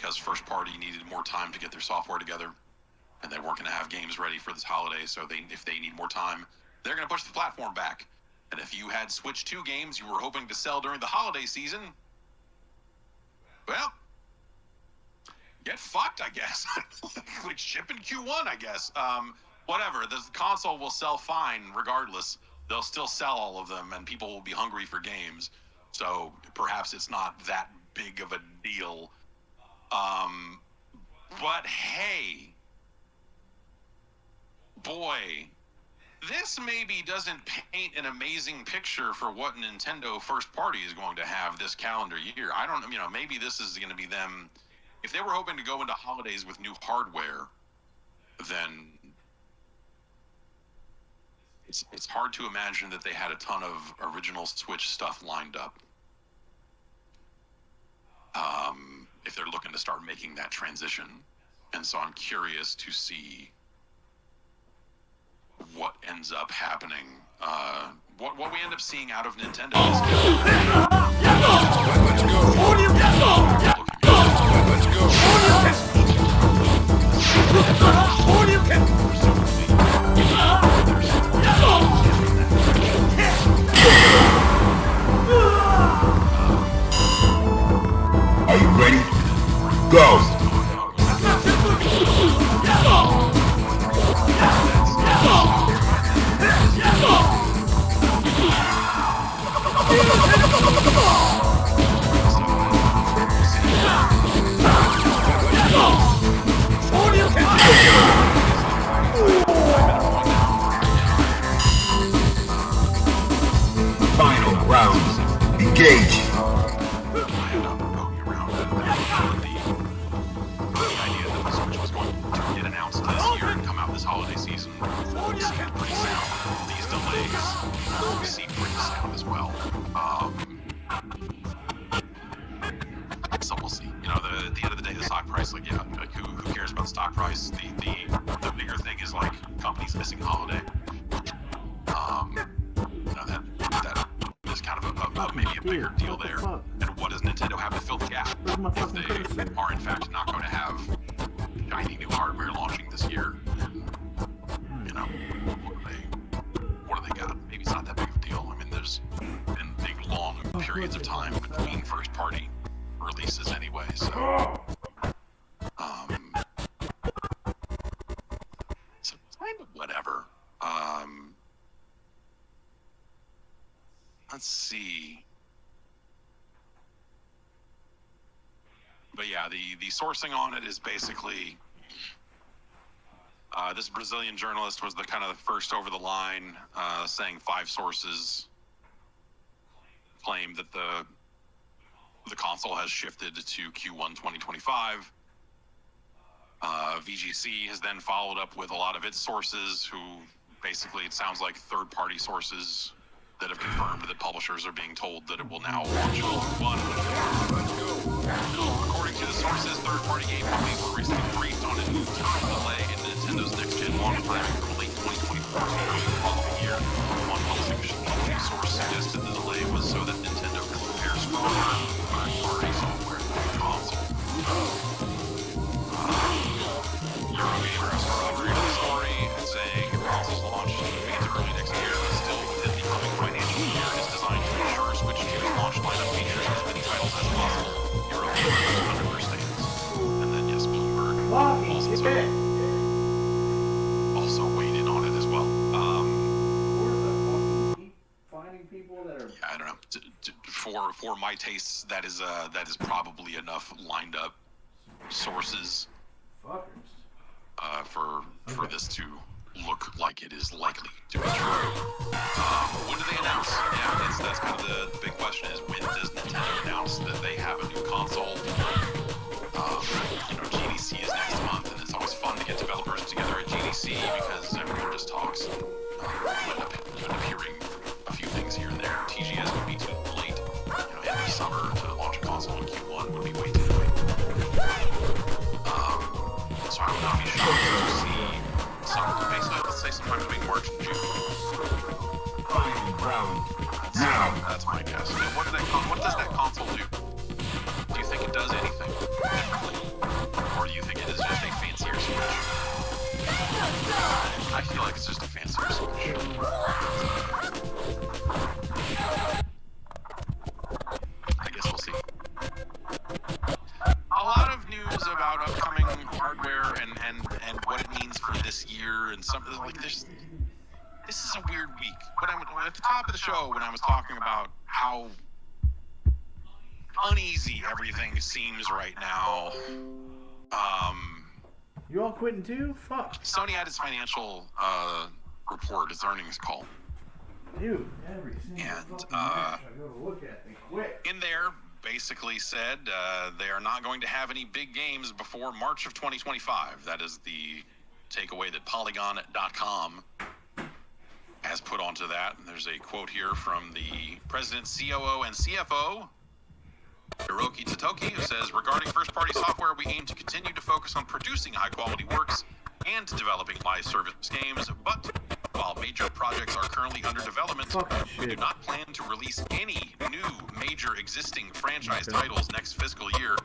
because first party needed more time to get their software together, and they weren't going to have games ready for this holiday. So if they need more time, they're going to push the platform back. And if you had Switch 2 games you were hoping to sell during the holiday season, well, get fucked, I guess. Like ship in Q1, I guess. Whatever. The console will sell fine regardless. They'll still sell all of them, and people will be hungry for games. So perhaps it's not that big of a deal. But hey, boy, this maybe doesn't paint an amazing picture for what Nintendo first party is going to have this calendar year. I don't, maybe this is going to be them. If they were hoping to go into holidays with new hardware, then it's hard to imagine that they had a ton of original Switch stuff lined up. If they're looking to start making that transition. And so I'm curious to see what ends up happening. What we end up seeing out of Nintendo is Are you ready? Go! Final round. Engage. Holiday season seemed pretty sound. These delays seem pretty sound as well. So we'll see. At the end of the day, the stock price, who cares about the stock price? The bigger thing is like companies missing holiday. That is kind of maybe a bigger deal there. And what does Nintendo have to fill the gap if they are in fact not going to have shiny new hardware launching this year? What do they got? Maybe it's not that big of a deal. I mean, there's been big, long periods of time between first-party releases anyway, so... so kind of whatever. Let's see. But yeah, the sourcing on it is basically... this Brazilian journalist was the first over the line, saying 5 sources claim that the console has shifted to Q1 2025. VGC has then followed up with a lot of its sources, who basically, it sounds like third-party sources that have confirmed that publishers are being told that it will now launch in Q1. According to the sources, third-party game companies were recently briefed on a new term delay in Nintendo's next-gen launch timing from late 2024 to early the following year. One publishing source suggested the delay was so that Nintendo could prepare stronger third-party software for the console. Eurogamer has corroborated the story and saying the console's launch means early next year, but still within the coming financial year is designed to ensure Switch 2's launch lineup features as many titles as possible. Eurogamer understands. And then yes, Bloomberg also weighed in on it as well. Finding people that are... Yeah, I don't know. For my tastes, that is probably enough lined up sources for this to look like it is likely to be true. When do they announce? Yeah, that's kind of the big question, is when does Nintendo announce that they have a new console? GDC is next month, and it's always fun to get developers together at GDC because everyone just talks. You end up hearing a few things here and there. TGS would be too late. End of summer to launch a console in Q1 would be way too late. So I would not be shocked to see let's say sometime between March and June. That's my guess. And what does that console do? Do you think it does anything differently? feel like it's just a fancier solution. I guess we'll see. A lot of news about upcoming hardware and what it means for this year and something like this. This is a weird week. But at the top of the show, when I was talking about how uneasy everything seems right now, You all quitting too? Fuck. Sony had its financial report, its earnings call. Dude, every single And, fucking match I go to look at, they quit. In there, basically said they are not going to have any big games before March of 2025. That is the takeaway that Polygon.com has put onto that. And there's a quote here from the president, COO, and CFO, Hiroki Totoki, who says, regarding first-party software, we aim to continue to focus on producing high-quality works and developing live service games, but while major projects are currently under development, we do not plan to release any new major existing franchise titles next fiscal year